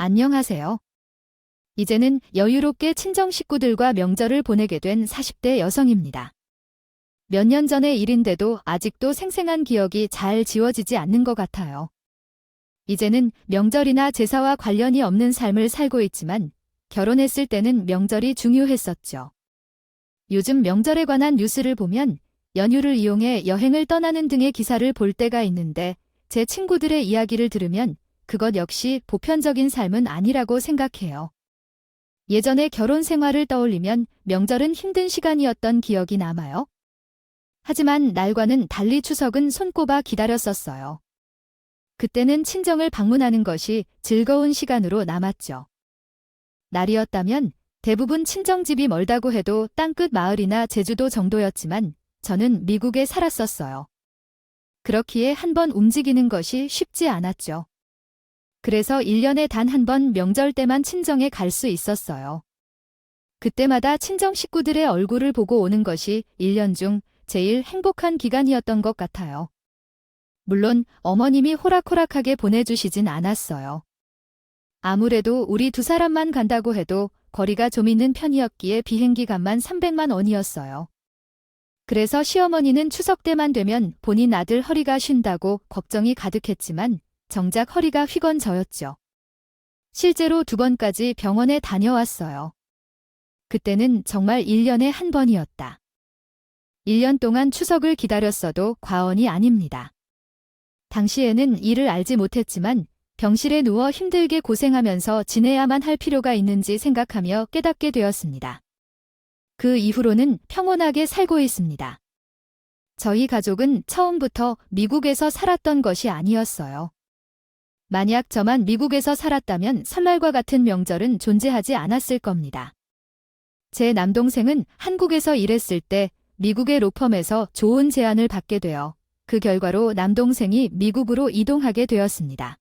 안녕하세요. 이제는 여유롭게 친정 식구들과 명절을 보내게 된 40대 여성입니다. 몇 년 전의 일인데도 아직도 생생한 기억이 잘 지워지지 않는 것 같아요. 이제는 명절이나 제사와 관련이 없는 삶을 살고 있지만 결혼했을 때는 명절이 중요했었죠. 요즘 명절에 관한 뉴스를 보면 연휴를 이용해 여행을 떠나는 등의 기사를 볼 때가 있는데 제 친구들의 이야기를 들으면 그것 역시 보편적인 삶은 아니라고 생각해요. 예전의 결혼 생활을 떠올리면 명절은 힘든 시간이었던 기억이 남아요. 하지만 날과는 달리 추석은 손꼽아 기다렸었어요. 그때는 친정을 방문하는 것이 즐거운 시간으로 남았죠. 날이었다면 대부분 친정집이 멀다고 해도 땅끝 마을이나 제주도 정도였지만 저는 미국에 살았었어요. 그렇기에 한 번 움직이는 것이 쉽지 않았죠. 그래서 1년에 단 한 번 명절 때만 친정에 갈 수 있었어요. 그때마다 친정 식구들의 얼굴을 보고 오는 것이 1년 중 제일 행복한 기간이었던 것 같아요. 물론 어머님이 호락호락하게 보내주시진 않았어요. 아무래도 우리 두 사람만 간다고 해도 거리가 좀 있는 편이었기에 비행기 값만 300만 원이었어요. 그래서 시어머니는 추석 때만 되면 본인 아들 허리가 쉰다고 걱정이 가득했지만 정작 허리가 휘건져였죠. 실제로 2번까지 병원에 다녀왔어요. 그때는 정말 1년에 한 번이었다. 1년 동안 추석을 기다렸어도 과언이 아닙니다. 당시에는 이를 알지 못했지만 병실에 누워 힘들게 고생하면서 지내야만 할 필요가 있는지 생각하며 깨닫게 되었습니다. 그 이후로는 평온하게 살고 있습니다. 저희 가족은 처음부터 미국에서 살았던 것이 아니었어요. 만약 저만 미국에서 살았다면 설날과 같은 명절은 존재하지 않았을 겁니다. 제 남동생은 한국에서 일했을 때 미국의 로펌에서 좋은 제안을 받게 되어 그 결과로 남동생이 미국으로 이동하게 되었습니다.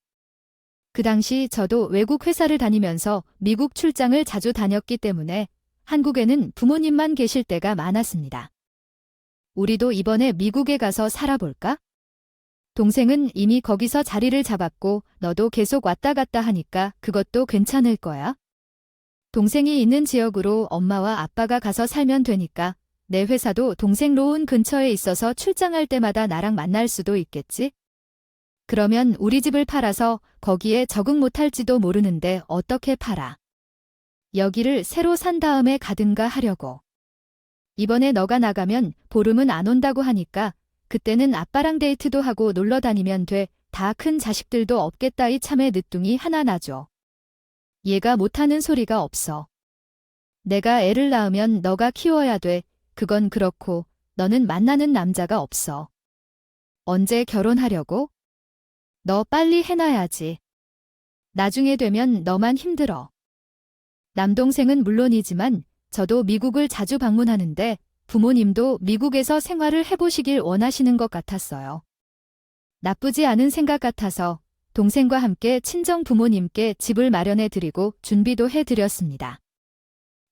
그 당시 저도 외국 회사를 다니면서 미국 출장을 자주 다녔기 때문에 한국에는 부모님만 계실 때가 많았습니다. 우리도 이번에 미국에 가서 살아볼까? 동생은 이미 거기서 자리를 잡았고 너도 계속 왔다 갔다 하니까 그것도 괜찮을 거야. 동생이 있는 지역으로 엄마와 아빠가 가서 살면 되니까 내 회사도 동생 로운 근처에 있어서 출장할 때마다 나랑 만날 수도 있겠지? 그러면 우리 집을 팔아서 거기에 적응 못할지도 모르는데 어떻게 팔아? 여기를 새로 산 다음에 가든가 하려고. 이번에 너가 나가면 보름은 안 온다고 하니까 그때는 아빠랑 데이트도 하고 놀러 다니면 돼. 다 큰 자식들도 없겠다. 이참에 늦둥이 하나 놔줘. 얘가 못하는 소리가 없어. 내가 애를 낳으면 너가 키워야 돼. 그건 그렇고 너는 만나는 남자가 없어. 언제 결혼하려고? 너 빨리 해놔야지. 나중에 되면 너만 힘들어. 남동생은 물론이지만 저도 미국을 자주 방문하는데 부모님도 미국에서 생활을 해보시길 원하시는 것 같았어요. 나쁘지 않은 생각 같아서 동생과 함께 친정 부모님께 집을 마련해 드리고 준비도 해드렸습니다.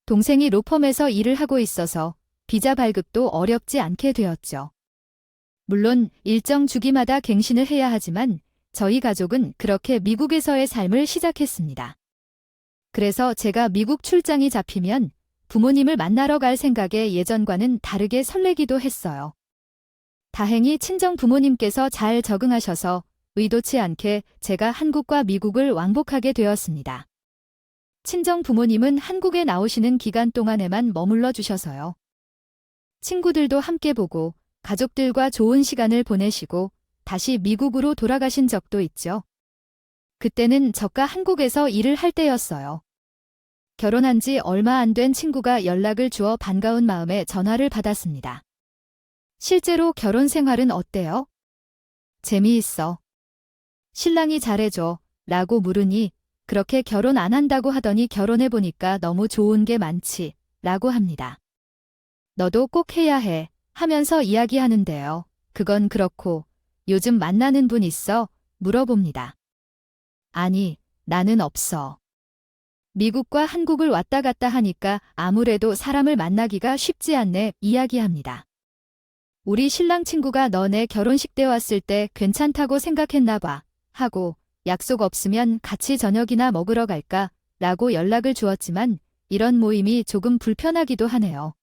동생이 로펌에서 일을 하고 있어서 비자 발급도 어렵지 않게 되었죠. 물론 일정 주기마다 갱신을 해야 하지만 저희 가족은 그렇게 미국에서의 삶을 시작했습니다. 그래서 제가 미국 출장이 잡히면 부모님을 만나러 갈 생각에 예전과는 다르게 설레기도 했어요. 다행히 친정 부모님께서 잘 적응하셔서 의도치 않게 제가 한국과 미국을 왕복하게 되었습니다. 친정 부모님은 한국에 나오시는 기간 동안에만 머물러 주셔서요. 친구들도 함께 보고 가족들과 좋은 시간을 보내시고 다시 미국으로 돌아가신 적도 있죠. 그때는 저가 한국에서 일을 할 때였어요. 결혼한 지 얼마 안 된 친구가 연락을 주어 반가운 마음에 전화를 받았습니다. 실제로 결혼 생활은 어때요? 재미있어. 신랑이 잘해줘. 라고 물으니 그렇게 결혼 안 한다고 하더니 결혼해보니까 너무 좋은 게 많지. 라고 합니다. 너도 꼭 해야 해. 하면서 이야기하는데요. 그건 그렇고 요즘 만나는 분 있어? 물어봅니다. 아니, 나는 없어. 미국과 한국을 왔다 갔다 하니까 아무래도 사람을 만나기가 쉽지 않네. 이야기합니다. 우리 신랑 친구가 너네 결혼식 때 왔을 때 괜찮다고 생각했나 봐. 하고 약속 없으면 같이 저녁이나 먹으러 갈까? 라고 연락을 주었지만 이런 모임이 조금 불편하기도 하네요.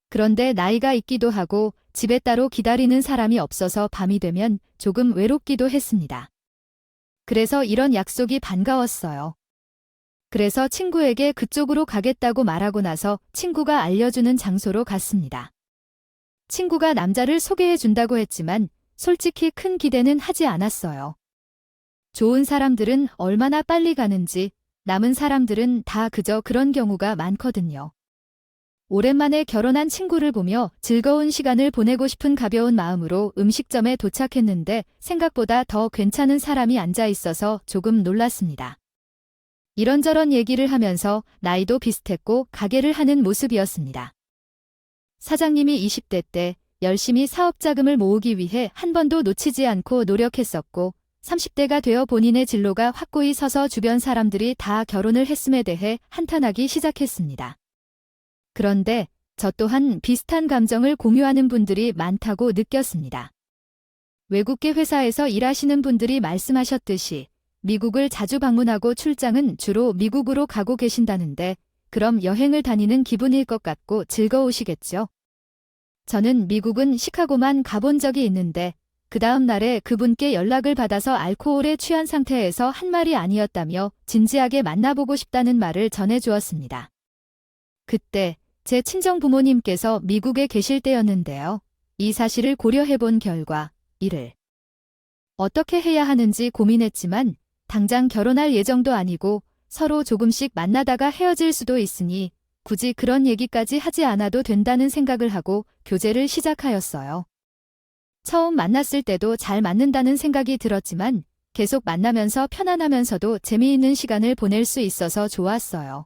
그런데 나이가 있기도 하고 집에 따로 기다리는 사람이 없어서 밤이 되면 조금 외롭기도 했습니다. 그래서 이런 약속이 반가웠어요. 그래서 친구에게 그쪽으로 가겠다고 말하고 나서 친구가 알려주는 장소로 갔습니다. 친구가 남자를 소개해 준다고 했지만 솔직히 큰 기대는 하지 않았어요. 좋은 사람들은 얼마나 빨리 가는지 남은 사람들은 다 그저 그런 경우가 많거든요. 오랜만에 결혼한 친구를 보며 즐거운 시간을 보내고 싶은 가벼운 마음으로 음식점에 도착했는데 생각보다 더 괜찮은 사람이 앉아 있어서 조금 놀랐습니다. 이런저런 얘기를 하면서 나이도 비슷했고 가게를 하는 모습이었습니다. 사장님이 20대 때 열심히 사업 자금을 모으기 위해 한 번도 놓치지 않고 노력했었고 30대가 되어 본인의 진로가 확고히 서서 주변 사람들이 다 결혼을 했음에 대해 한탄하기 시작했습니다. 그런데 저 또한 비슷한 감정을 공유하는 분들이 많다고 느꼈습니다. 외국계 회사에서 일하시는 분들이 말씀하셨듯이 미국을 자주 방문하고 출장은 주로 미국으로 가고 계신다는데 그럼 여행을 다니는 기분일 것 같고 즐거우시겠죠? 저는 미국은 시카고만 가본 적이 있는데 그 다음 날에 그분께 연락을 받아서 알코올에 취한 상태에서 한 말이 아니었다며 진지하게 만나보고 싶다는 말을 전해주었습니다. 그때 제 친정 부모님께서 미국에 계실 때였는데요. 이 사실을 고려해본 결과 이를 어떻게 해야 하는지 고민했지만 당장 결혼할 예정도 아니고 서로 조금씩 만나다가 헤어질 수도 있으니 굳이 그런 얘기까지 하지 않아도 된다는 생각을 하고 교제를 시작하였어요. 처음 만났을 때도 잘 맞는다는 생각이 들었지만 계속 만나면서 편안하면서도 재미있는 시간을 보낼 수 있어서 좋았어요.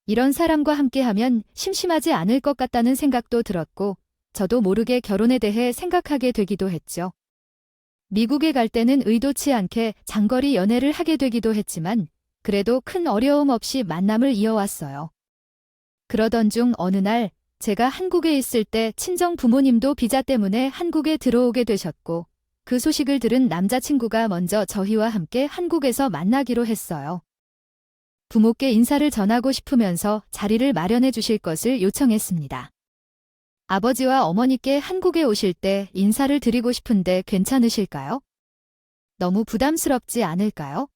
이런 사람과 함께하면 심심하지 않을 것 같다는 생각도 들었고 저도 모르게 결혼에 대해 생각하게 되기도 했죠. 미국에 갈 때는 의도치 않게 장거리 연애를 하게 되기도 했지만 그래도 큰 어려움 없이 만남을 이어왔어요. 그러던 중 어느 날 제가 한국에 있을 때 친정 부모님도 비자 때문에 한국에 들어오게 되셨고 그 소식을 들은 남자친구가 먼저 저희와 함께 한국에서 만나기로 했어요. 부모께 인사를 전하고 싶으면서 자리를 마련해 주실 것을 요청했습니다. 아버지와 어머니께 한국에 오실 때 인사를 드리고 싶은데 괜찮으실까요? 너무 부담스럽지 않을까요?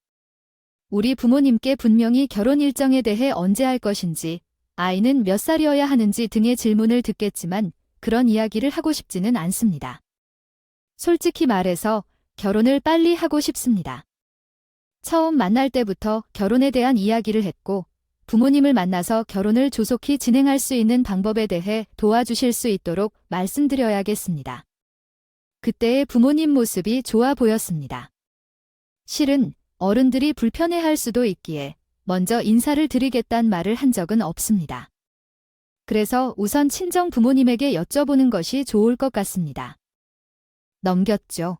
우리 부모님께 분명히 결혼 일정에 대해 언제 할 것인지, 아이는 몇 살이어야 하는지 등의 질문을 듣겠지만 그런 이야기를 하고 싶지는 않습니다. 솔직히 말해서 결혼을 빨리 하고 싶습니다. 처음 만날 때부터 결혼에 대한 이야기를 했고 부모님을 만나서 결혼을 조속히 진행할 수 있는 방법에 대해 도와주실 수 있도록 말씀드려야겠습니다. 그때의 부모님 모습이 좋아 보였습니다. 실은 어른들이 불편해할 수도 있기에 먼저 인사를 드리겠단 말을 한 적은 없습니다. 그래서 우선 친정 부모님에게 여쭤보는 것이 좋을 것 같습니다. 넘겼죠.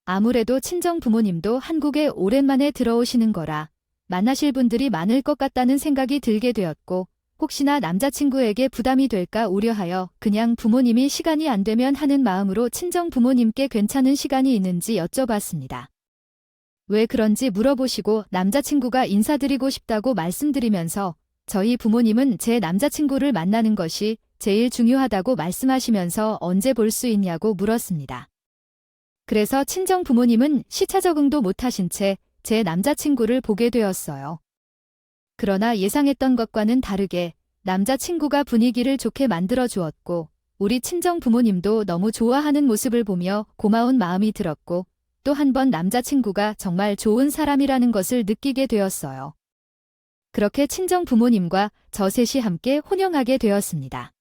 아무래도 친정 부모님도 한국에 오랜만에 들어오시는 거라 만나실 분들이 많을 것 같다는 생각이 들게 되었고 혹시나 남자친구에게 부담이 될까 우려하여 그냥 부모님이 시간이 안 되면 하는 마음으로 친정 부모님께 괜찮은 시간이 있는지 여쭤봤습니다. 왜 그런지 물어보시고 남자친구가 인사드리고 싶다고 말씀드리면서 저희 부모님은 제 남자친구를 만나는 것이 제일 중요하다고 말씀하시면서 언제 볼 수 있냐고 물었습니다. 그래서 친정 부모님은 시차 적응도 못하신 채 제 남자친구를 보게 되었어요. 그러나 예상했던 것과는 다르게 남자친구가 분위기를 좋게 만들어 주었고 우리 친정 부모님도 너무 좋아하는 모습을 보며 고마운 마음이 들었고 또 한 번 남자친구가 정말 좋은 사람이라는 것을 느끼게 되었어요. 그렇게 친정 부모님과 저 셋이 함께 혼영하게 되었습니다.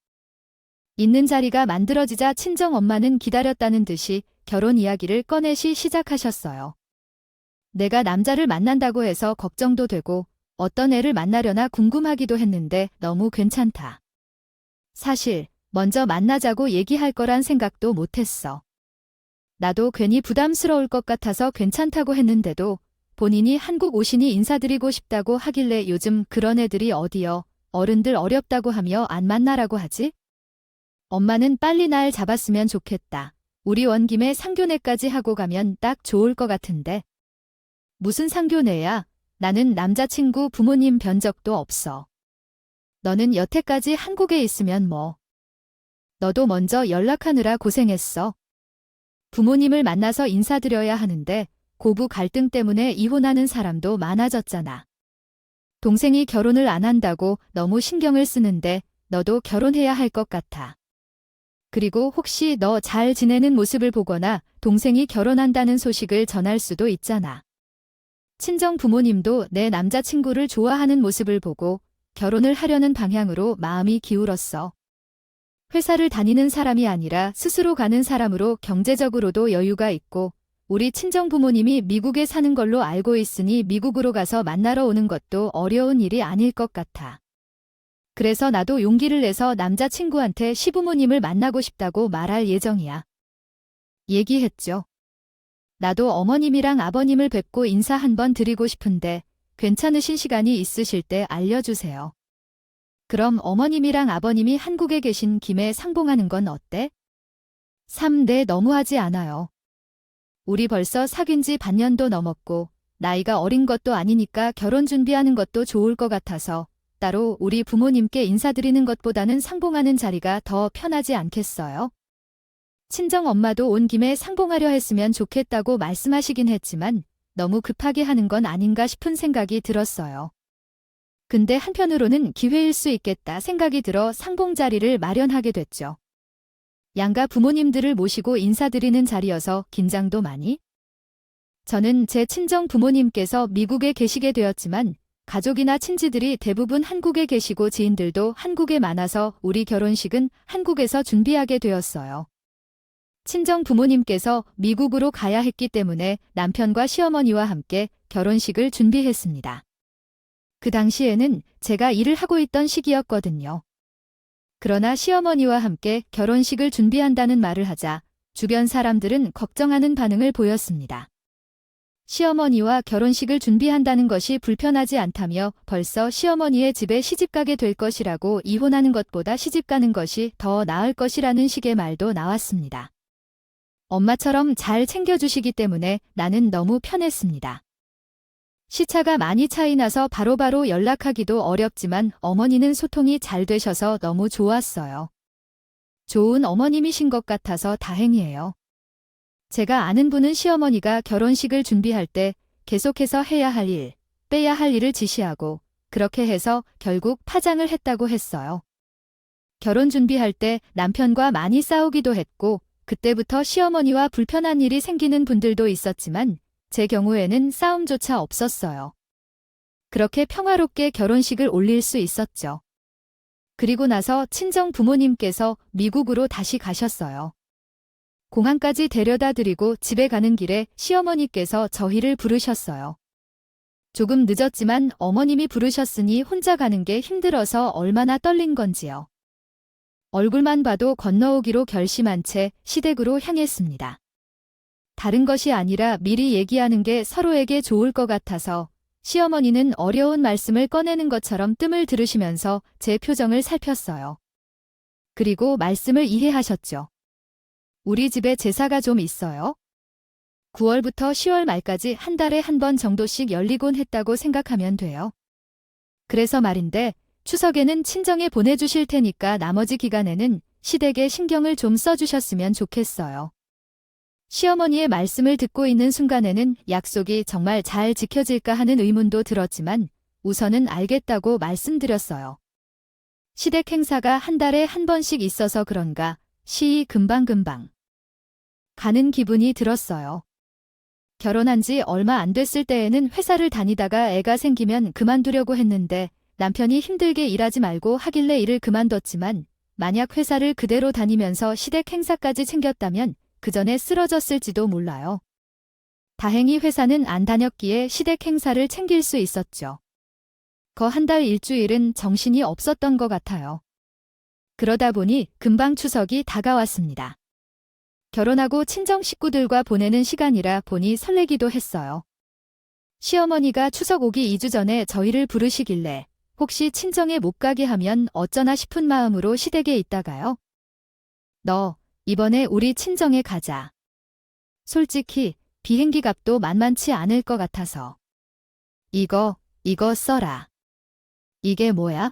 있는 자리가 만들어지자 친정 엄마는 기다렸다는 듯이 결혼 이야기를 꺼내시 시작하셨어요. 내가 남자를 만난다고 해서 걱정도 되고 어떤 애를 만나려나 궁금하기도 했는데 너무 괜찮다. 사실 먼저 만나자고 얘기할 거란 생각도 못했어. 나도 괜히 부담스러울 것 같아서 괜찮다고 했는데도 본인이 한국 오시니 인사드리고 싶다고 하길래 요즘 그런 애들이 어디여 어른들 어렵다고 하며 안 만나라고 하지? 엄마는 빨리 날 잡았으면 좋겠다. 우리 온 김에 상견례까지 하고 가면 딱 좋을 것 같은데. 무슨 상견례야? 나는 남자친구 부모님 뵌 적도 없어. 너는 여태까지 한국에 있으면 뭐. 너도 먼저 연락하느라 고생했어. 부모님을 만나서 인사드려야 하는데 고부 갈등 때문에 이혼하는 사람도 많아졌잖아. 동생이 결혼을 안 한다고 너무 신경을 쓰는데 너도 결혼해야 할 것 같아. 그리고 혹시 너 잘 지내는 모습을 보거나 동생이 결혼한다는 소식을 전할 수도 있잖아. 친정 부모님도 내 남자친구를 좋아하는 모습을 보고 결혼을 하려는 방향으로 마음이 기울었어. 회사를 다니는 사람이 아니라 스스로 가는 사람으로 경제적으로도 여유가 있고 우리 친정 부모님이 미국에 사는 걸로 알고 있으니 미국으로 가서 만나러 오는 것도 어려운 일이 아닐 것 같아. 그래서 나도 용기를 내서 남자친구한테 시부모님을 만나고 싶다고 말할 예정이야. 얘기했죠. 나도 어머님이랑 아버님을 뵙고 인사 한번 드리고 싶은데 괜찮으신 시간이 있으실 때 알려주세요. 그럼 어머님이랑 아버님이 한국에 계신 김에 상봉하는 건 어때? 3대 너무하지 않아요. 우리 벌써 사귄 지 반년도 넘었고 나이가 어린 것도 아니니까 결혼 준비하는 것도 좋을 것 같아서 따로 우리 부모님께 인사드리는 것보다는 상봉하는 자리가 더 편하지 않겠어요? 친정 엄마도 온 김에 상봉하려 했으면 좋겠다고 말씀하시긴 했지만 너무 급하게 하는 건 아닌가 싶은 생각이 들었어요. 근데 한편으로는 기회일 수 있겠다 생각이 들어 상봉 자리를 마련하게 됐죠. 양가 부모님들을 모시고 인사드리는 자리여서 긴장도 많이. 저는 제 친정 부모님께서 미국에 계시게 되었지만 가족이나 친지들이 대부분 한국에 계시고 지인들도 한국에 많아서 우리 결혼식은 한국에서 준비하게 되었어요. 친정 부모님께서 미국으로 가야 했기 때문에 남편과 시어머니와 함께 결혼식을 준비했습니다. 그 당시에는 제가 일을 하고 있던 시기였거든요. 그러나 시어머니와 함께 결혼식을 준비한다는 말을 하자 주변 사람들은 걱정하는 반응을 보였습니다. 시어머니와 결혼식을 준비한다는 것이 불편하지 않다며 벌써 시어머니의 집에 시집가게 될 것이라고 이혼하는 것보다 시집가는 것이 더 나을 것이라는 식의 말도 나왔습니다. 엄마처럼 잘 챙겨주시기 때문에 나는 너무 편했습니다. 시차가 많이 차이 나서 바로바로 연락하기도 어렵지만 어머니는 소통이 잘 되셔서 너무 좋았어요. 좋은 어머님이신 것 같아서 다행이에요. 제가 아는 분은 시어머니가 결혼식을 준비할 때 계속해서 해야 할 일, 빼야 할 일을 지시하고 그렇게 해서 결국 파장을 했다고 했어요. 결혼 준비할 때 남편과 많이 싸우기도 했고 그때부터 시어머니와 불편한 일이 생기는 분들도 있었지만 제 경우에는 싸움조차 없었어요. 그렇게 평화롭게 결혼식을 올릴 수 있었죠. 그리고 나서 친정 부모님께서 미국으로 다시 가셨어요. 공항까지 데려다 드리고 집에 가는 길에 시어머니께서 저희를 부르셨어요. 조금 늦었지만 어머님이 부르셨으니 혼자 가는 게 힘들어서 얼마나 떨린 건지요. 얼굴만 봐도 건너오기로 결심한 채 시댁으로 향했습니다. 다른 것이 아니라 미리 얘기하는 게 서로에게 좋을 것 같아서 시어머니는 어려운 말씀을 꺼내는 것처럼 뜸을 들으시면서 제 표정을 살폈어요. 그리고 말씀을 이해하셨죠. 우리 집에 제사가 좀 있어요. 9월부터 10월 말까지 한 달에 한 번 정도씩 열리곤 했다고 생각하면 돼요. 그래서 말인데 추석에는 친정에 보내주실 테니까 나머지 기간에는 시댁에 신경을 좀 써주셨으면 좋겠어요. 시어머니의 말씀을 듣고 있는 순간에는 약속이 정말 잘 지켜질까 하는 의문도 들었지만 우선은 알겠다고 말씀드렸어요. 시댁 행사가 한 달에 한 번씩 있어서 그런가 시이 금방금방 가는 기분이 들었어요. 결혼한 지 얼마 안 됐을 때에는 회사를 다니다가 애가 생기면 그만두려고 했는데 남편이 힘들게 일하지 말고 하길래 일을 그만뒀지만 만약 회사를 그대로 다니면서 시댁 행사까지 챙겼다면 그 전에 쓰러졌을지도 몰라요. 다행히 회사는 안 다녔기에 시댁 행사를 챙길 수 있었죠. 거 한 달 일주일은 정신이 없었던 것 같아요. 그러다 보니 금방 추석이 다가왔습니다. 결혼하고 친정 식구들과 보내는 시간이라 보니 설레기도 했어요. 시어머니가 추석 오기 2주 전에 저희를 부르시길래 혹시 친정에 못 가게 하면 어쩌나 싶은 마음으로 시댁에 있다가요. 너 이번에 우리 친정에 가자. 솔직히 비행기 값도 만만치 않을 것 같아서. 이거 써라. 이게 뭐야?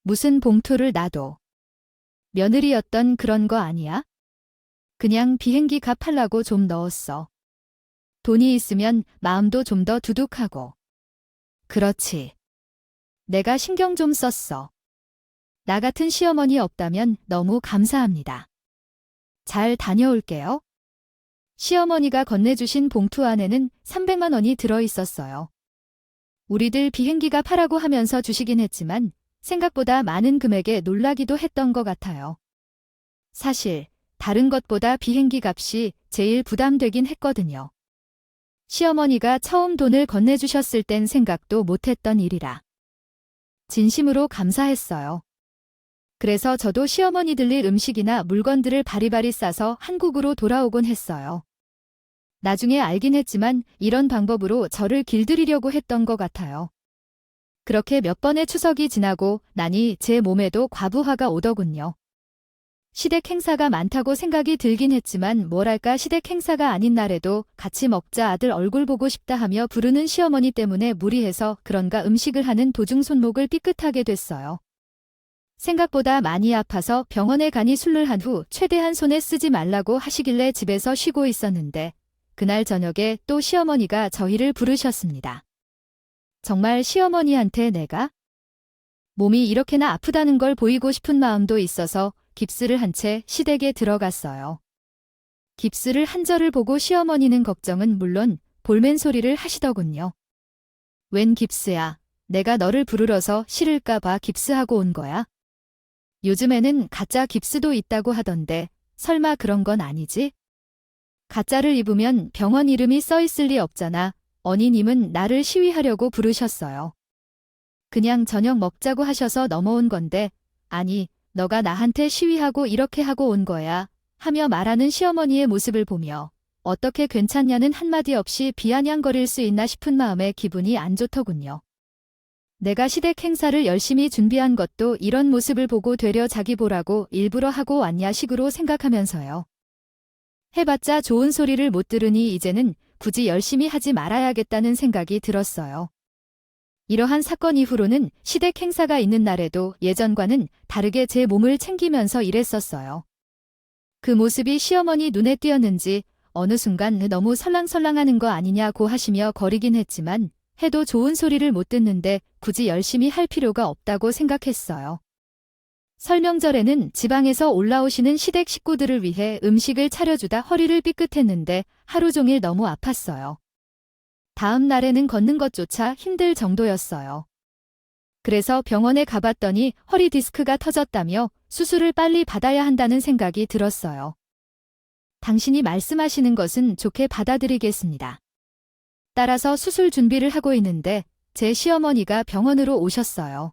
무슨 봉투를 놔도. 며느리였던 그런 거 아니야? 그냥 비행기 값 하려고 좀 넣었어. 돈이 있으면 마음도 좀 더 두둑하고. 그렇지. 내가 신경 좀 썼어. 나 같은 시어머니 없다면 너무 감사합니다. 잘 다녀올게요. 시어머니가 건네주신 봉투 안에는 300만 원이 들어있었어요. 우리들 비행기가 파라고 하면서 주시긴 했지만 생각보다 많은 금액에 놀라기도 했던 것 같아요. 사실 다른 것보다 비행기 값이 제일 부담되긴 했거든요. 시어머니가 처음 돈을 건네주셨을 땐 생각도 못했던 일이라. 진심으로 감사했어요. 그래서 저도 시어머니 들릴 음식이나 물건들을 바리바리 싸서 한국으로 돌아오곤 했어요. 나중에 알긴 했지만 이런 방법으로 저를 길들이려고 했던 것 같아요. 그렇게 몇 번의 추석이 지나고 나니 제 몸에도 과부하가 오더군요. 시댁 행사가 많다고 생각이 들긴 했지만 뭐랄까 시댁 행사가 아닌 날에도 같이 먹자 아들 얼굴 보고 싶다 하며 부르는 시어머니 때문에 무리해서 그런가 음식을 하는 도중 손목을 삐끗하게 됐어요. 생각보다 많이 아파서 병원에 가니 술을 한 후 최대한 손에 쓰지 말라고 하시길래 집에서 쉬고 있었는데 그날 저녁에 또 시어머니가 저희를 부르셨습니다. 정말 시어머니한테 내가 몸이 이렇게나 아프다는 걸 보이고 싶은 마음도 있어서 깁스를 한 채 시댁에 들어갔어요. 깁스를 한 저를 보고 시어머니는 걱정은 물론 볼멘 소리를 하시더군요. 웬 깁스야? 내가 너를 부르러서 싫을까 봐 깁스하고 온 거야? 요즘에는 가짜 깁스도 있다고 하던데 설마 그런 건 아니지? 가짜를 입으면 병원 이름이 써 있을 리 없잖아. 언니님은 나를 시위하려고 부르셨어요. 그냥 저녁 먹자고 하셔서 넘어온 건데 아니 너가 나한테 시위하고 이렇게 하고 온 거야 하며 말하는 시어머니의 모습을 보며 어떻게 괜찮냐는 한마디 없이 비아냥거릴 수 있나 싶은 마음에 기분이 안 좋더군요. 내가 시댁 행사를 열심히 준비한 것도 이런 모습을 보고 되려 자기 보라고 일부러 하고 왔냐 식으로 생각하면서요. 해봤자 좋은 소리를 못 들으니 이제는 굳이 열심히 하지 말아야겠다는 생각이 들었어요. 이러한 사건 이후로는 시댁 행사가 있는 날에도 예전과는 다르게 제 몸을 챙기면서 일했었어요. 그 모습이 시어머니 눈에 띄었는지 어느 순간 너무 설랑설랑하는 거 아니냐고 하시며 거리긴 했지만 해도 좋은 소리를 못 듣는데 굳이 열심히 할 필요가 없다고 생각했어요. 설 명절에는 지방에서 올라오시는 시댁 식구들을 위해 음식을 차려주다 허리를 삐끗했는데 하루 종일 너무 아팠어요. 다음 날에는 걷는 것조차 힘들 정도였어요. 그래서 병원에 가봤더니 허리 디스크가 터졌다며 수술을 빨리 받아야 한다는 생각이 들었어요. 당신이 말씀하시는 것은 좋게 받아들이겠습니다. 따라서 수술 준비를 하고 있는데 제 시어머니가 병원으로 오셨어요.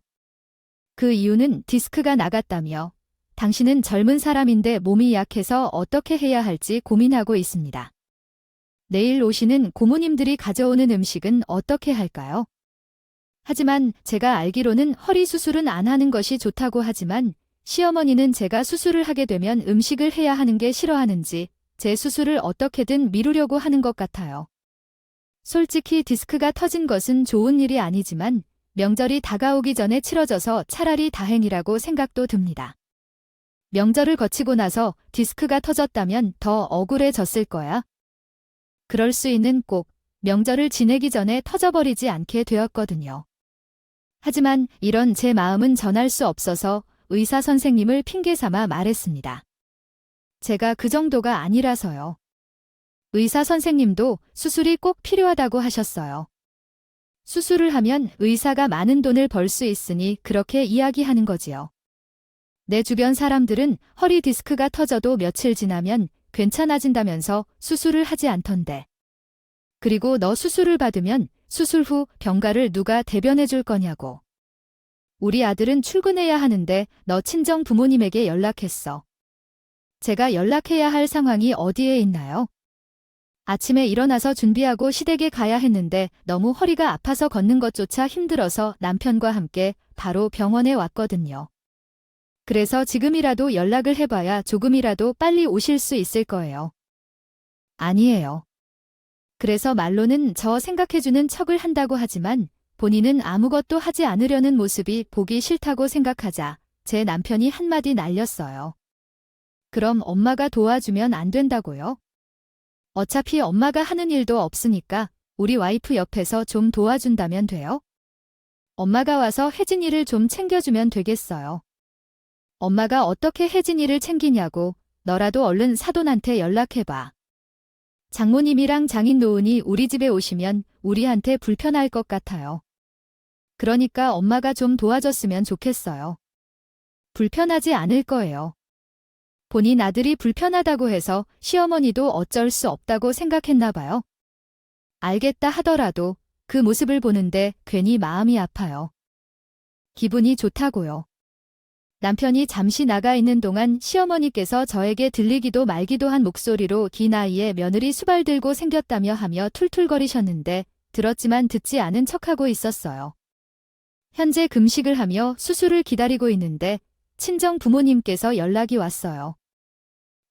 그 이유는 디스크가 나갔다며 당신은 젊은 사람인데 몸이 약해서 어떻게 해야 할지 고민하고 있습니다. 내일 오시는 고모님들이 가져오는 음식은 어떻게 할까요? 하지만 제가 알기로는 허리 수술은 안 하는 것이 좋다고 하지만 시어머니는 제가 수술을 하게 되면 음식을 해야 하는 게 싫어하는지 제 수술을 어떻게든 미루려고 하는 것 같아요. 솔직히 디스크가 터진 것은 좋은 일이 아니지만 명절이 다가오기 전에 치러져서 차라리 다행이라고 생각도 듭니다. 명절을 거치고 나서 디스크가 터졌다면 더 억울해졌을 거야. 그럴 수 있는 꼭 명절을 지내기 전에 터져버리지 않게 되었거든요. 하지만 이런 제 마음은 전할 수 없어서 의사 선생님을 핑계 삼아 말했습니다. 제가 그 정도가 아니라서요. 의사 선생님도 수술이 꼭 필요하다고 하셨어요. 수술을 하면 의사가 많은 돈을 벌 수 있으니 그렇게 이야기하는 거지요. 내 주변 사람들은 허리 디스크가 터져도 며칠 지나면 괜찮아진다면서 수술을 하지 않던데. 그리고 너 수술을 받으면 수술 후 병가를 누가 대변해 줄 거냐고. 우리 아들은 출근해야 하는데 너 친정 부모님에게 연락했어. 제가 연락해야 할 상황이 어디에 있나요? 아침에 일어나서 준비하고 시댁에 가야 했는데 너무 허리가 아파서 걷는 것조차 힘들어서 남편과 함께 바로 병원에 왔거든요. 그래서 지금이라도 연락을 해봐야 조금이라도 빨리 오실 수 있을 거예요. 아니에요. 그래서 말로는 저 생각해주는 척을 한다고 하지만 본인은 아무것도 하지 않으려는 모습이 보기 싫다고 생각하자 제 남편이 한마디 날렸어요. 그럼 엄마가 도와주면 안 된다고요? 어차피 엄마가 하는 일도 없으니까 우리 와이프 옆에서 좀 도와준다면 돼요? 엄마가 와서 혜진이를 좀 챙겨주면 되겠어요. 엄마가 어떻게 혜진이를 챙기냐고 너라도 얼른 사돈한테 연락해봐. 장모님이랑 장인 노은이 우리 집에 오시면 우리한테 불편할 것 같아요. 그러니까 엄마가 좀 도와줬으면 좋겠어요. 불편하지 않을 거예요. 본인 아들이 불편하다고 해서 시어머니도 어쩔 수 없다고 생각했나 봐요. 알겠다 하더라도 그 모습을 보는데 괜히 마음이 아파요. 기분이 좋다고요. 남편이 잠시 나가 있는 동안 시어머니께서 저에게 들리기도 말기도 한 목소리로 긴 아이의 며느리 수발 들고 생겼다며 하며 툴툴거리셨는데 들었지만 듣지 않은 척하고 있었어요. 현재 금식을 하며 수술을 기다리고 있는데 친정 부모님께서 연락이 왔어요.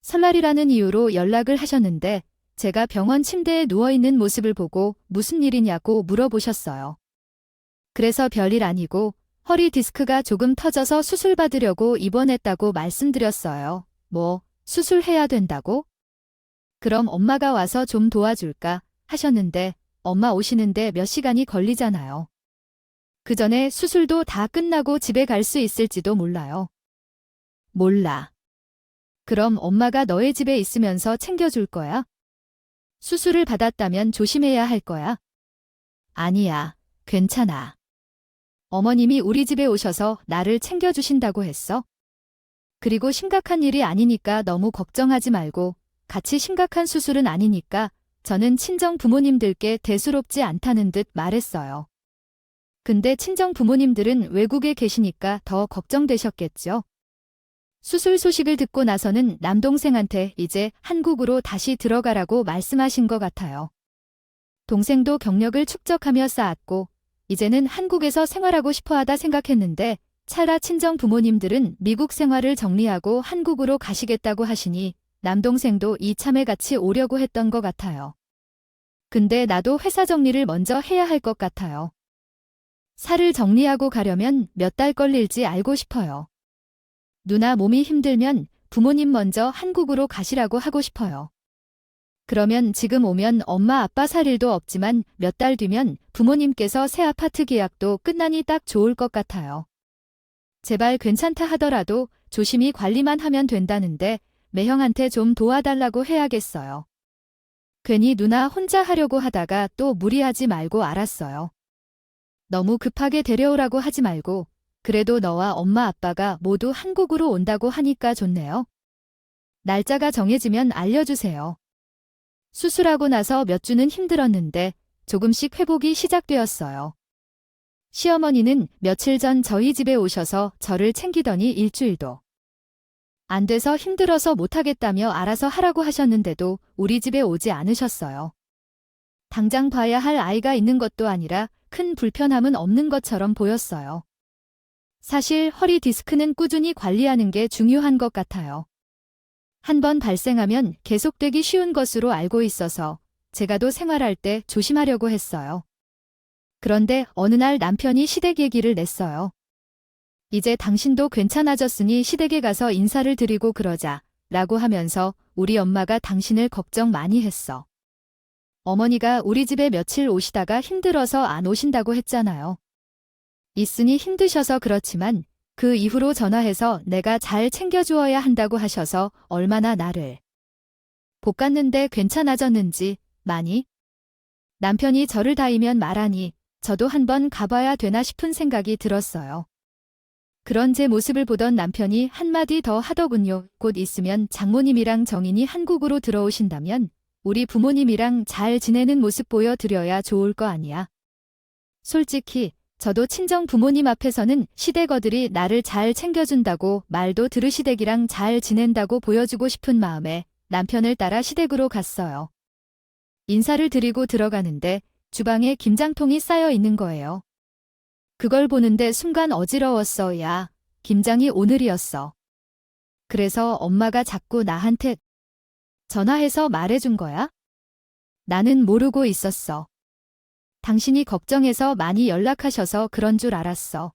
설날이라는 이유로 연락을 하셨는데 제가 병원 침대에 누워있는 모습을 보고 무슨 일이냐고 물어보셨어요. 그래서 별일 아니고 허리 디스크가 조금 터져서 수술 받으려고 입원했다고 말씀드렸어요. 뭐, 수술해야 된다고? 그럼 엄마가 와서 좀 도와줄까? 하셨는데 엄마 오시는데 몇 시간이 걸리잖아요. 그 전에 수술도 다 끝나고 집에 갈 수 있을지도 몰라요. 몰라. 그럼 엄마가 너의 집에 있으면서 챙겨줄 거야? 수술을 받았다면 조심해야 할 거야? 아니야, 괜찮아. 어머님이 우리 집에 오셔서 나를 챙겨주신다고 했어? 그리고 심각한 일이 아니니까 너무 걱정하지 말고 같이 심각한 수술은 아니니까 저는 친정 부모님들께 대수롭지 않다는 듯 말했어요. 근데 친정 부모님들은 외국에 계시니까 더 걱정되셨겠죠? 수술 소식을 듣고 나서는 남동생한테 이제 한국으로 다시 들어가라고 말씀하신 것 같아요. 동생도 경력을 축적하며 쌓았고 이제는 한국에서 생활하고 싶어하다 생각했는데 찰나 친정 부모님들은 미국 생활을 정리하고 한국으로 가시겠다고 하시니 남동생도 이참에 같이 오려고 했던 것 같아요. 근데 나도 회사 정리를 먼저 해야 할 것 같아요. 살을 정리하고 가려면 몇 달 걸릴지 알고 싶어요. 누나 몸이 힘들면 부모님 먼저 한국으로 가시라고 하고 싶어요. 그러면 지금 오면 엄마 아빠 살 일도 없지만 몇 달 뒤면 부모님께서 새 아파트 계약도 끝나니 딱 좋을 것 같아요. 제발 괜찮다 하더라도 조심히 관리만 하면 된다는데 매형한테 좀 도와달라고 해야겠어요. 괜히 누나 혼자 하려고 하다가 또 무리하지 말고 알았어요. 너무 급하게 데려오라고 하지 말고 그래도 너와 엄마 아빠가 모두 한국으로 온다고 하니까 좋네요. 날짜가 정해지면 알려주세요. 수술하고 나서 몇 주는 힘들었는데 조금씩 회복이 시작되었어요. 시어머니는 며칠 전 저희 집에 오셔서 저를 챙기더니 일주일도 안 돼서 힘들어서 못하겠다며 알아서 하라고 하셨는데도 우리 집에 오지 않으셨어요. 당장 봐야 할 아이가 있는 것도 아니라 큰 불편함은 없는 것처럼 보였어요. 사실 허리 디스크는 꾸준히 관리하는 게 중요한 것 같아요. 한번 발생하면 계속되기 쉬운 것으로 알고 있어서 제가도 생활할 때 조심하려고 했어요. 그런데 어느 날 남편이 시댁 얘기를 냈어요. 이제 당신도 괜찮아졌으니 시댁에 가서 인사를 드리고 그러자 라고 하면서 우리 엄마가 당신을 걱정 많이 했어. 어머니가 우리 집에 며칠 오시다가 힘들어서 안 오신다고 했잖아요. 있으니 힘드셔서 그렇지만 그 이후로 전화해서 내가 잘 챙겨주어야 한다고 하셔서 얼마나 나를 볶았는데 괜찮아졌는지 많이? 남편이 저를 다이면 말하니 저도 한번 가봐야 되나 싶은 생각이 들었어요. 그런 제 모습을 보던 남편이 한마디 더 하더군요. 곧 있으면 장모님이랑 정인이 한국으로 들어오신다면 우리 부모님이랑 잘 지내는 모습 보여드려야 좋을 거 아니야. 솔직히 저도 친정 부모님 앞에서는 시댁어들이 나를 잘 챙겨준다고 말도 들으시댁이랑 잘 지낸다고 보여주고 싶은 마음에 남편을 따라 시댁으로 갔어요. 인사를 드리고 들어가는데 주방에 김장통이 쌓여 있는 거예요. 그걸 보는데 순간 어지러웠어. 야, 김장이 오늘이었어. 그래서 엄마가 자꾸 나한테 전화해서 말해준 거야? 나는 모르고 있었어. 당신이 걱정해서 많이 연락하셔서 그런 줄 알았어.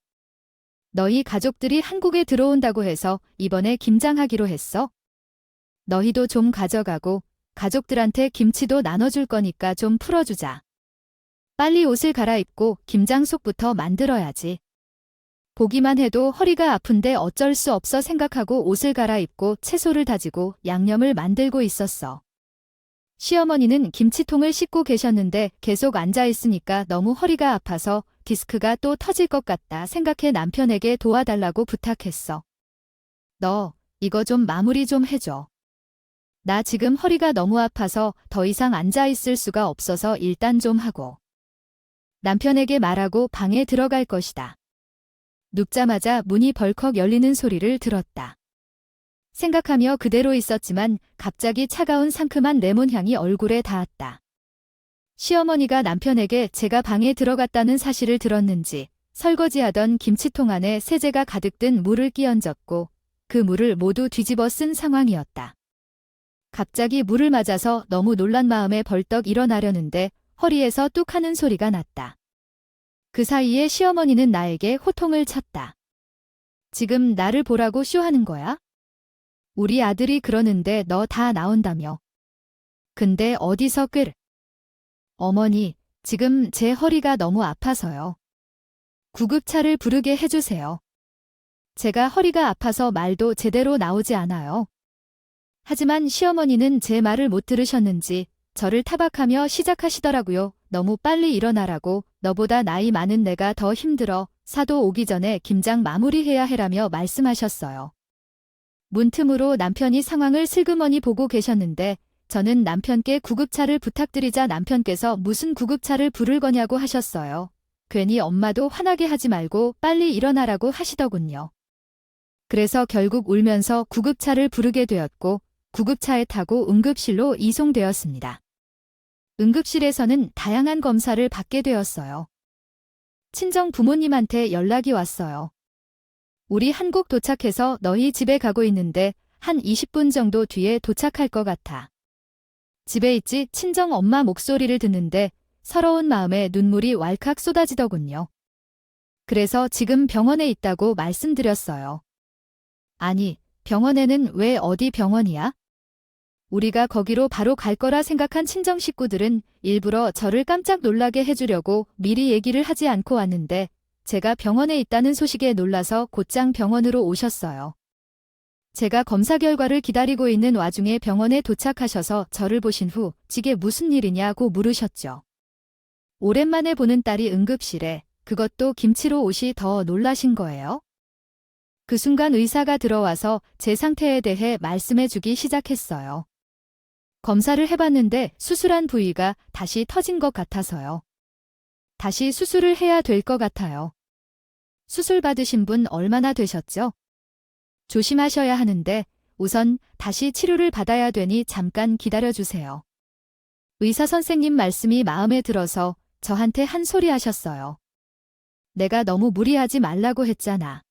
너희 가족들이 한국에 들어온다고 해서 이번에 김장하기로 했어. 너희도 좀 가져가고 가족들한테 김치도 나눠줄 거니까 좀 풀어주자. 빨리 옷을 갈아입고 김장속부터 만들어야지. 보기만 해도 허리가 아픈데 어쩔 수 없어 생각하고 옷을 갈아입고 채소를 다지고 양념을 만들고 있었어. 시어머니는 김치통을 씻고 계셨는데 계속 앉아있으니까 너무 허리가 아파서 디스크가 또 터질 것 같다 생각해 남편에게 도와달라고 부탁했어. 너, 이거 좀 마무리 좀 해줘. 나 지금 허리가 너무 아파서 더 이상 앉아있을 수가 없어서 일단 좀 하고. 남편에게 말하고 방에 들어갈 것이다. 눕자마자 문이 벌컥 열리는 소리를 들었다. 생각하며 그대로 있었지만 갑자기 차가운 상큼한 레몬 향이 얼굴에 닿았다. 시어머니가 남편에게 제가 방에 들어갔다는 사실을 들었는지 설거지하던 김치통 안에 세제가 가득 든 물을 끼얹었고 그 물을 모두 뒤집어 쓴 상황이었다. 갑자기 물을 맞아서 너무 놀란 마음에 벌떡 일어나려는데 허리에서 뚝 하는 소리가 났다. 그 사이에 시어머니는 나에게 호통을 쳤다. 지금 나를 보라고 쇼하는 거야? 우리 아들이 그러는데 너 다 나온다며. 근데 어디서 어머니, 지금 제 허리가 너무 아파서요. 구급차를 부르게 해주세요. 제가 허리가 아파서 말도 제대로 나오지 않아요. 하지만 시어머니는 제 말을 못 들으셨는지 저를 타박하며 시작하시더라고요. 너무 빨리 일어나라고, 너보다 나이 많은 내가 더 힘들어, 사도 오기 전에 김장 마무리해야 해라며 말씀하셨어요. 문틈으로 남편이 상황을 슬그머니 보고 계셨는데 저는 남편께 구급차를 부탁드리자 남편께서 무슨 구급차를 부를 거냐고 하셨어요. 괜히 엄마도 화나게 하지 말고 빨리 일어나라고 하시더군요. 그래서 결국 울면서 구급차를 부르게 되었고 구급차에 타고 응급실로 이송되었습니다. 응급실에서는 다양한 검사를 받게 되었어요. 친정 부모님한테 연락이 왔어요. 우리 한국 도착해서 너희 집에 가고 있는데 한 20분 정도 뒤에 도착할 것 같아. 집에 있지? 친정 엄마 목소리를 듣는데 서러운 마음에 눈물이 왈칵 쏟아지더군요. 그래서 지금 병원에 있다고 말씀드렸어요. 아니, 병원에는 왜 어디 병원이야? 우리가 거기로 바로 갈 거라 생각한 친정 식구들은 일부러 저를 깜짝 놀라게 해주려고 미리 얘기를 하지 않고 왔는데 제가 병원에 있다는 소식에 놀라서 곧장 병원으로 오셨어요. 제가 검사 결과를 기다리고 있는 와중에 병원에 도착하셔서 저를 보신 후 이게 무슨 일이냐고 물으셨죠. 오랜만에 보는 딸이 응급실에, 그것도 김치로 오시 더 놀라신 거예요? 그 순간 의사가 들어와서 제 상태에 대해 말씀해주기 시작했어요. 검사를 해봤는데 수술한 부위가 다시 터진 것 같아서요. 다시 수술을 해야 될 것 같아요. 수술 받으신 분 얼마나 되셨죠? 조심하셔야 하는데 우선 다시 치료를 받아야 되니 잠깐 기다려주세요. 의사 선생님 말씀이 마음에 들어서 저한테 한 소리 하셨어요. 내가 너무 무리하지 말라고 했잖아.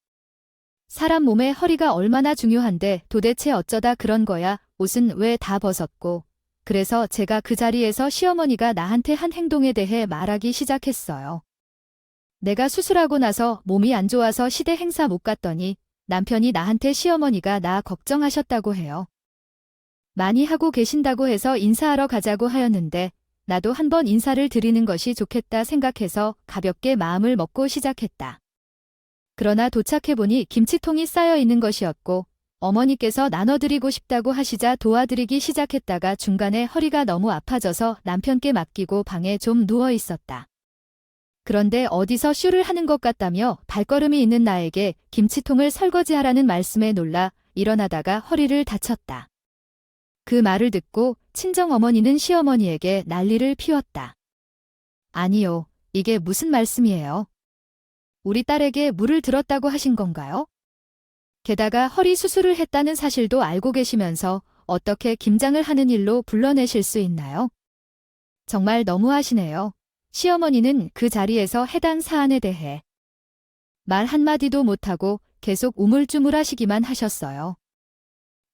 사람 몸에 허리가 얼마나 중요한데 도대체 어쩌다 그런 거야. 옷은 왜 다 벗었고. 그래서 제가 그 자리에서 시어머니가 나한테 한 행동에 대해 말하기 시작했어요. 내가 수술하고 나서 몸이 안 좋아서 시대 행사 못 갔더니 남편이 나한테 시어머니가 나 걱정하셨다고 해요. 많이 하고 계신다고 해서 인사하러 가자고 하였는데 나도 한번 인사를 드리는 것이 좋겠다 생각해서 가볍게 마음을 먹고 시작했다. 그러나 도착해보니 김치통이 쌓여 있는 것이었고 어머니께서 나눠드리고 싶다고 하시자 도와드리기 시작했다가 중간에 허리가 너무 아파져서 남편께 맡기고 방에 좀 누워 있었다. 그런데 어디서 쇼를 하는 것 같다며 발걸음이 있는 나에게 김치통을 설거지하라는 말씀에 놀라 일어나다가 허리를 다쳤다. 그 말을 듣고 친정어머니는 시어머니에게 난리를 피웠다. 아니요, 이게 무슨 말씀이에요? 우리 딸에게 물을 들었다고 하신 건가요? 게다가 허리 수술을 했다는 사실도 알고 계시면서 어떻게 김장을 하는 일로 불러내실 수 있나요? 정말 너무하시네요. 시어머니는 그 자리에서 해당 사안에 대해 말 한마디도 못하고 계속 우물쭈물하시기만 하셨어요.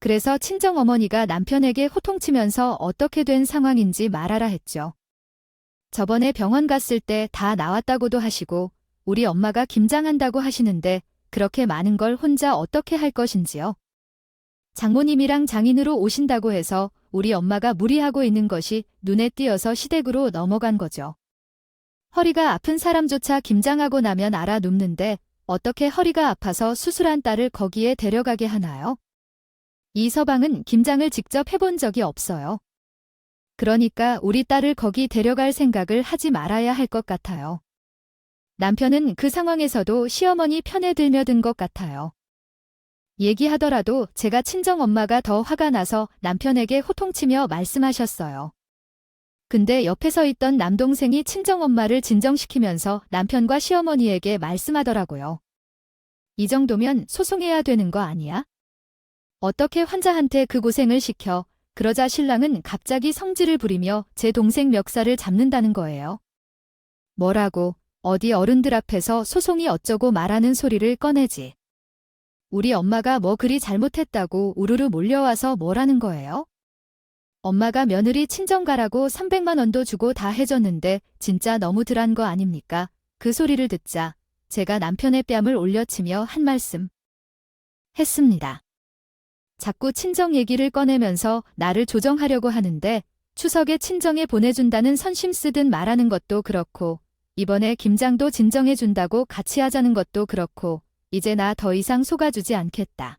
그래서 친정어머니가 남편에게 호통치면서 어떻게 된 상황인지 말하라 했죠. 저번에 병원 갔을 때 다 나왔다고도 하시고 우리 엄마가 김장한다고 하시는데 그렇게 많은 걸 혼자 어떻게 할 것인지요. 장모님이랑 장인으로 오신다고 해서 우리 엄마가 무리하고 있는 것이 눈에 띄어서 시댁으로 넘어간 거죠. 허리가 아픈 사람조차 김장하고 나면 알아 눕는데 어떻게 허리가 아파서 수술한 딸을 거기에 데려가게 하나요? 이 서방은 김장을 직접 해본 적이 없어요. 그러니까 우리 딸을 거기 데려갈 생각을 하지 말아야 할 것 같아요. 남편은 그 상황에서도 시어머니 편에 들며든 것 같아요. 얘기하더라도 제가 친정엄마가 더 화가 나서 남편에게 호통치며 말씀하셨어요. 근데 옆에 서 있던 남동생이 친정엄마를 진정시키면서 남편과 시어머니에게 말씀하더라고요. 이 정도면 소송해야 되는 거 아니야? 어떻게 환자한테 그 고생을 시켜? 그러자 신랑은 갑자기 성질을 부리며 제 동생 멱살을 잡는다는 거예요. 뭐라고, 어디 어른들 앞에서 소송이 어쩌고 말하는 소리를 꺼내지. 우리 엄마가 뭐 그리 잘못했다고 우르르 몰려와서 뭐라는 거예요? 엄마가 며느리 친정 가라고 300만 원도 주고 다 해줬는데 진짜 너무 덜한 거 아닙니까? 그 소리를 듣자 제가 남편의 뺨을 올려치며 한 말씀 했습니다. 자꾸 친정 얘기를 꺼내면서 나를 조정하려고 하는데 추석에 친정에 보내준다는 선심 쓰듯 말하는 것도 그렇고 이번에 김장도 진정해준다고 같이 하자는 것도 그렇고 이제 나 더 이상 속아주지 않겠다.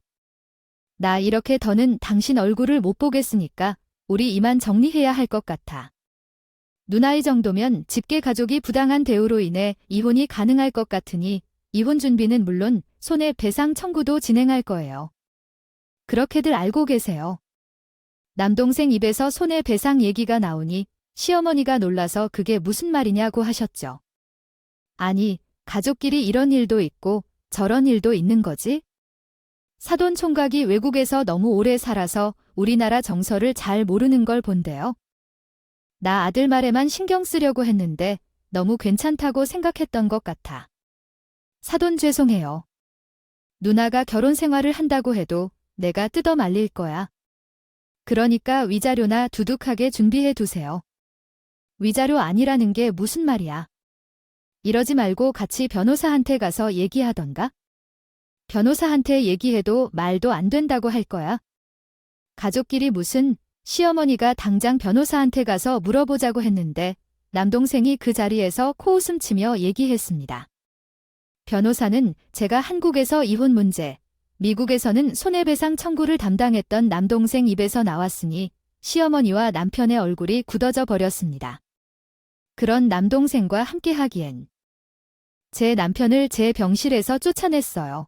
나 이렇게 더는 당신 얼굴을 못 보겠으니까 우리 이만 정리해야 할 것 같아. 누나이 정도면 직계 가족이 부당한 대우로 인해 이혼이 가능할 것 같으니 이혼 준비는 물론 손해배상 청구도 진행할 거예요. 그렇게들 알고 계세요. 남동생 입에서 손해배상 얘기가 나오니 시어머니가 놀라서 그게 무슨 말이냐고 하셨죠. 아니, 가족끼리 이런 일도 있고 저런 일도 있는 거지? 사돈 총각이 외국에서 너무 오래 살아서 우리나라 정서를 잘 모르는 걸 본대요. 나 아들 말에만 신경 쓰려고 했는데 너무 괜찮다고 생각했던 것 같아. 사돈 죄송해요. 누나가 결혼 생활을 한다고 해도 내가 뜯어 말릴 거야. 그러니까 위자료나 두둑하게 준비해 두세요. 위자료 아니라는 게 무슨 말이야? 이러지 말고 같이 변호사한테 가서 얘기하던가? 변호사한테 얘기해도 말도 안 된다고 할 거야. 가족끼리 무슨 시어머니가 당장 변호사한테 가서 물어보자고 했는데 남동생이 그 자리에서 코웃음 치며 얘기했습니다. 변호사는 제가 한국에서 이혼 문제, 미국에서는 손해배상 청구를 담당했던 남동생 입에서 나왔으니 시어머니와 남편의 얼굴이 굳어져 버렸습니다. 그런 남동생과 함께하기엔 제 남편을 제 병실에서 쫓아냈어요.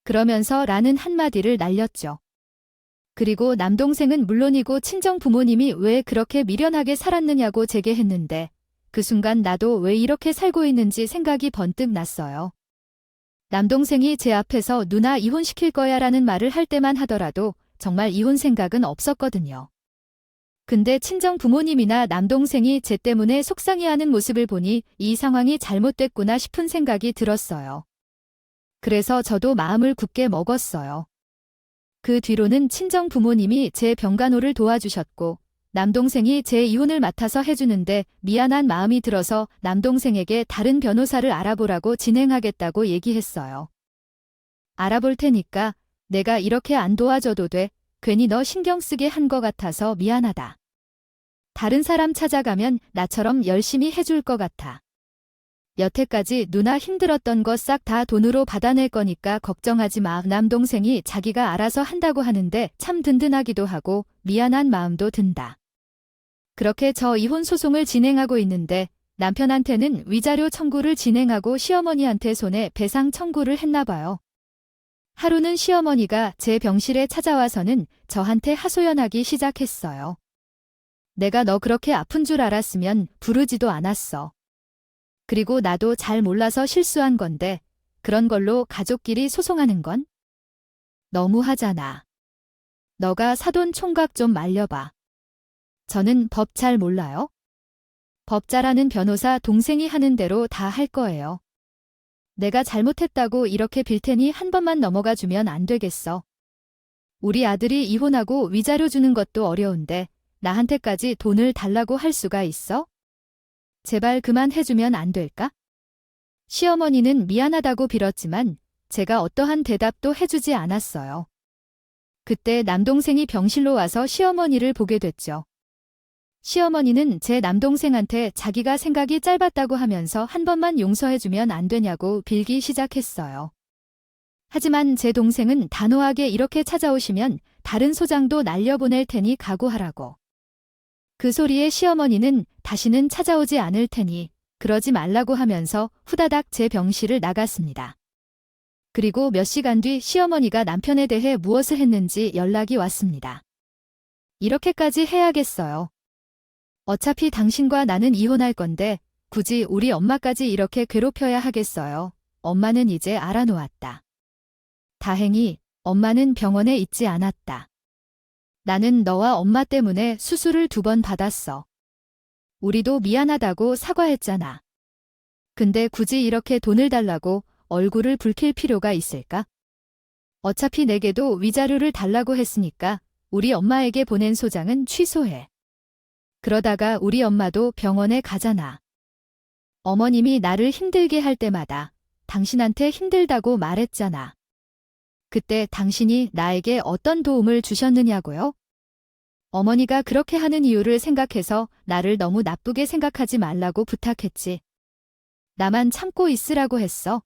그러면서 라는 한마디를 날렸죠. 그리고 남동생은 물론이고 친정 부모님이 왜 그렇게 미련하게 살았느냐고 제게 했는데 그 순간 나도 왜 이렇게 살고 있는지 생각이 번뜩 났어요. 남동생이 제 앞에서 누나 이혼시킬 거야 라는 말을 할 때만 하더라도 정말 이혼 생각은 없었거든요. 근데 친정 부모님이나 남동생이 제 때문에 속상해하는 모습을 보니 이 상황이 잘못됐구나 싶은 생각이 들었어요. 그래서 저도 마음을 굳게 먹었어요. 그 뒤로는 친정 부모님이 제 병간호를 도와주셨고 남동생이 제 이혼을 맡아서 해주는데 미안한 마음이 들어서 남동생에게 다른 변호사를 알아보라고 진행하겠다고 얘기했어요. 알아볼 테니까 내가 이렇게 안 도와줘도 돼. 괜히 너 신경 쓰게 한 것 같아서 미안하다. 다른 사람 찾아가면 나처럼 열심히 해줄 것 같아. 여태까지 누나 힘들었던 거 싹 다 돈으로 받아낼 거니까 걱정하지 마. 남동생이 자기가 알아서 한다고 하는데 참 든든하기도 하고 미안한 마음도 든다. 그렇게 저 이혼 소송을 진행하고 있는데 남편한테는 위자료 청구를 진행하고 시어머니한테 손해배상 청구를 했나 봐요. 하루는 시어머니가 제 병실에 찾아와서는 저한테 하소연하기 시작했어요. 내가 너 그렇게 아픈 줄 알았으면 부르지도 않았어. 그리고 나도 잘 몰라서 실수한 건데 그런 걸로 가족끼리 소송하는 건? 너무하잖아. 너가 사돈 총각 좀 말려봐. 저는 법 잘 몰라요. 법 잘하는 변호사 동생이 하는 대로 다 할 거예요. 내가 잘못했다고 이렇게 빌 테니 한 번만 넘어가 주면 안 되겠어. 우리 아들이 이혼하고 위자료 주는 것도 어려운데 나한테까지 돈을 달라고 할 수가 있어? 제발 그만해주면 안 될까? 시어머니는 미안하다고 빌었지만 제가 어떠한 대답도 해주지 않았어요. 그때 남동생이 병실로 와서 시어머니를 보게 됐죠. 시어머니는 제 남동생한테 자기가 생각이 짧았다고 하면서 한 번만 용서해주면 안 되냐고 빌기 시작했어요. 하지만 제 동생은 단호하게 이렇게 찾아오시면 다른 소장도 날려보낼 테니 각오하라고. 그 소리에 시어머니는 다시는 찾아오지 않을 테니 그러지 말라고 하면서 후다닥 제 병실을 나갔습니다. 그리고 몇 시간 뒤 시어머니가 남편에 대해 무엇을 했는지 연락이 왔습니다. 이렇게까지 해야겠어요. 어차피 당신과 나는 이혼할 건데 굳이 우리 엄마까지 이렇게 괴롭혀야 하겠어요. 엄마는 이제 알아놓았다. 다행히 엄마는 병원에 있지 않았다. 나는 너와 엄마 때문에 수술을 2번 받았어. 우리도 미안하다고 사과했잖아. 근데 굳이 이렇게 돈을 달라고 얼굴을 붉힐 필요가 있을까? 어차피 내게도 위자료를 달라고 했으니까 우리 엄마에게 보낸 소장은 취소해. 그러다가 우리 엄마도 병원에 가잖아. 어머님이 나를 힘들게 할 때마다 당신한테 힘들다고 말했잖아. 그때 당신이 나에게 어떤 도움을 주셨느냐고요? 어머니가 그렇게 하는 이유를 생각해서 나를 너무 나쁘게 생각하지 말라고 부탁했지. 나만 참고 있으라고 했어.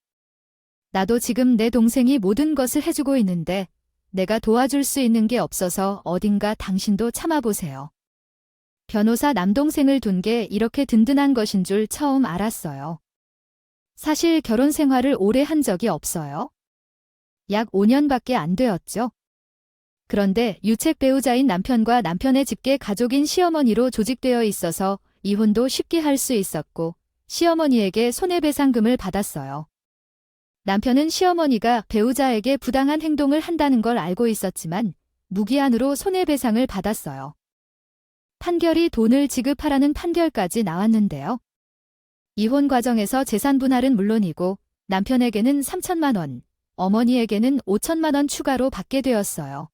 나도 지금 내 동생이 모든 것을 해주고 있는데 내가 도와줄 수 있는 게 없어서 어딘가 당신도 참아보세요. 변호사 남동생을 둔 게 이렇게 든든한 것인 줄 처음 알았어요. 사실 결혼 생활을 오래 한 적이 없어요. 약 5년밖에 안 되었죠. 그런데 유책 배우자인 남편과 남편의 직계 가족인 시어머니로 조직되어 있어서 이혼도 쉽게 할 수 있었고 시어머니에게 손해배상금을 받았어요. 남편은 시어머니가 배우자에게 부당한 행동을 한다는 걸 알고 있었지만 무기한으로 손해배상을 받았어요. 판결이 돈을 지급하라는 판결까지 나왔는데요. 이혼 과정에서 재산 분할은 물론이고 남편에게는 3천만 원, 어머니에게는 5천만 원 추가로 받게 되었어요.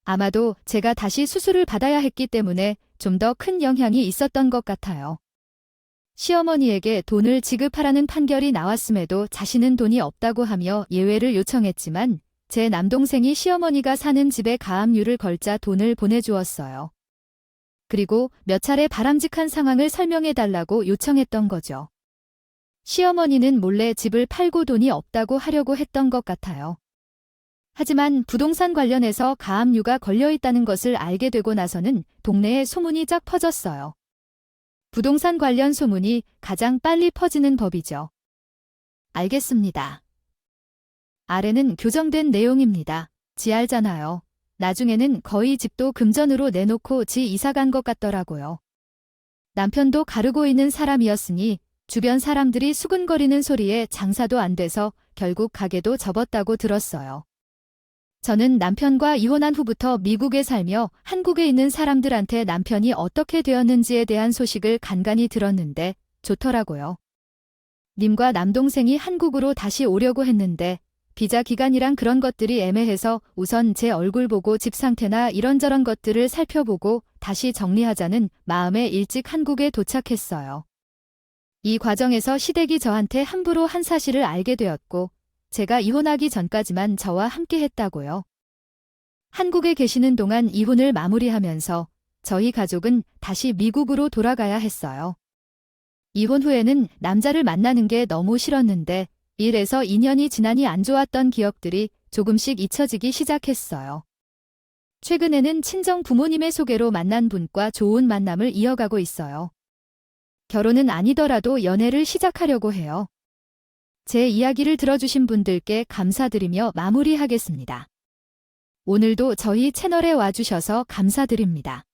아마도 제가 다시 수술을 받아야 했기 때문에 좀 더 큰 영향이 있었던 것 같아요. 시어머니에게 돈을 지급하라는 판결이 나왔음에도 자신은 돈이 없다고 하며 예외를 요청했지만 제 남동생이 시어머니가 사는 집에 가압류를 걸자 돈을 보내주었어요. 그리고 몇 차례 바람직한 상황을 설명해달라고 요청했던 거죠. 시어머니는 몰래 집을 팔고 돈이 없다고 하려고 했던 것 같아요. 하지만 부동산 관련해서 가압류가 걸려있다는 것을 알게 되고 나서는 동네에 소문이 쫙 퍼졌어요. 부동산 관련 소문이 가장 빨리 퍼지는 법이죠. 알겠습니다. 아래는 교정된 내용입니다. 지 알잖아요. 나중에는 거의 집도 금전으로 내놓고 지 이사 간 것 같더라고요. 남편도 가르고 있는 사람이었으니 주변 사람들이 수근거리는 소리에 장사도 안 돼서 결국 가게도 접었다고 들었어요. 저는 남편과 이혼한 후부터 미국에 살며 한국에 있는 사람들한테 남편이 어떻게 되었는지에 대한 소식을 간간히 들었는데 좋더라고요. 님과 남동생이 한국으로 다시 오려고 했는데 비자 기간이랑 그런 것들이 애매해서 우선 제 얼굴 보고 집 상태나 이런저런 것들을 살펴보고 다시 정리하자는 마음에 일찍 한국에 도착했어요. 이 과정에서 시댁이 저한테 함부로 한 사실을 알게 되었고 제가 이혼하기 전까지만 저와 함께 했다고요. 한국에 계시는 동안 이혼을 마무리하면서 저희 가족은 다시 미국으로 돌아가야 했어요. 이혼 후에는 남자를 만나는 게 너무 싫었는데 1에서 2년이 지나니 안 좋았던 기억들이 조금씩 잊혀지기 시작했어요. 최근에는 친정 부모님의 소개로 만난 분과 좋은 만남을 이어가고 있어요. 결혼은 아니더라도 연애를 시작하려고 해요. 제 이야기를 들어주신 분들께 감사드리며 마무리하겠습니다. 오늘도 저희 채널에 와주셔서 감사드립니다.